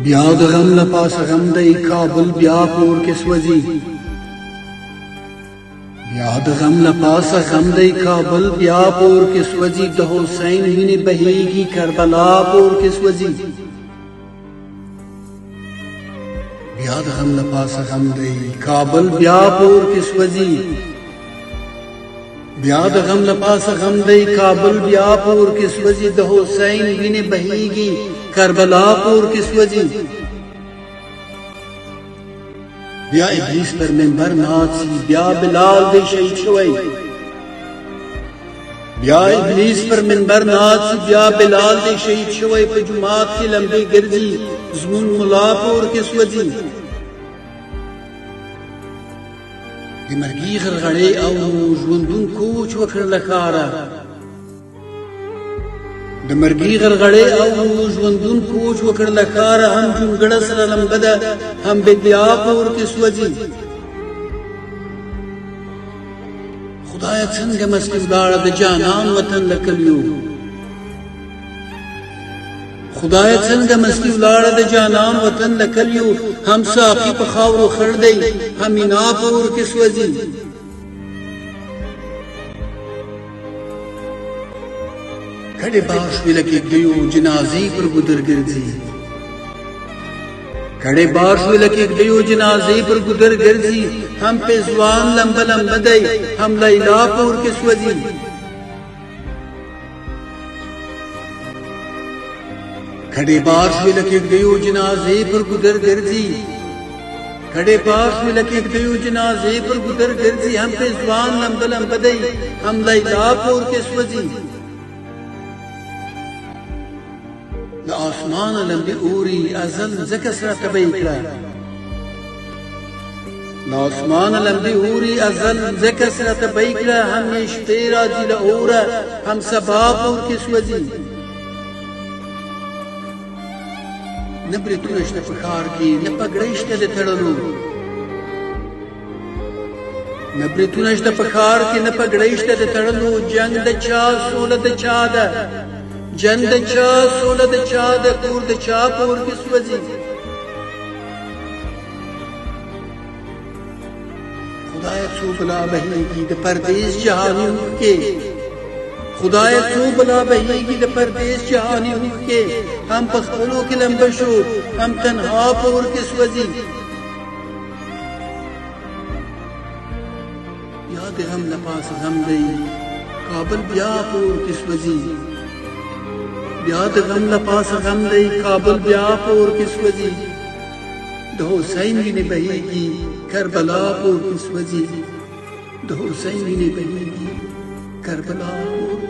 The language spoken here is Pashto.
بیا د غم له پاسه غم دی کابل بیا پور کې سوځي بیا د غم له پاسه غم دی کابل بیا پور کې سوځي د حسین وینې بهیږي کربلا پور کې سوځي بیا د غم له پاسه غم دی کابل بیا پور کې سوځي بیا د غم له پاسه غم دی کابل بیا پور کې سوځي د حسین وینې بهیږي کربلا پور کې سوځي بیا ابلیس پر منبر ناڅي بیا بلال دی شهید شوی بیا ابلیس پر منبر ناڅي بیا بلال دی شهید شوی په جماعت کې لمبې ګرځي زمون ملا پور کې سوځي د مرګي غرغړې او ژوندون کوچ وکړ لکاره د مرګي غرغړې او ژوندون کوچ وکړ لکاره هم جونګړه سره لمبده هم بیا پور کې سوځي خدای څنګه مسکی ولاړه د جانان وطن لکلیو خدای څنګه مسکی ولاړه د جانان وطن لکلیو هم ساقي په خاورو خړ دی هم مینا پور کې سوځي کډې باش ولکې دیو جنازې پر ګدر ګرځي کډې باش ولکې دیو جنازې پر ګدر ګرځي هم په ځوان لمب لمب دی هم لیلا پور کې سوځي کډې باش ولکې دیو جنازې پر ګدر ګرځي کډې باش ولکې دیو جنازې پر ګدر ګرځي هم په ځوان لمب لمب دی هم لیلا پور کې سوځي د آسمان لمبې اوري ازل ځکه سره تبۍ کړه د آسمان لمبې اوري ازل ځکه سره تبۍ کړه هم یې شپې راځي له اوره هم سبا پور کې سوځي نه بریتونه شته په ښار کې نه پګړۍ شته د تړلو نه بریتونه شته په ښار کې نه پګړۍ شته د تړلو جنګ د چا سوله د چا ده جنگ د چا سوله د چا د کور د چا پور کې سوځي خدای څو بلا بهیږي د پردیس جهاني کې خدای څو بلا بهیږي د پردیس جهاني کې هم په خپلو کې لمبه شو هم تنها پور کې سوځي یا د غم له پاسه غم دی کابل بیا پور کې سوځي بیا د غم له پاسه غم دی کابل بیا پور کې سوځي د حسین وینې بهیږي کربلا پور کې سوځي د حسین وینې بهیږي کربلا پور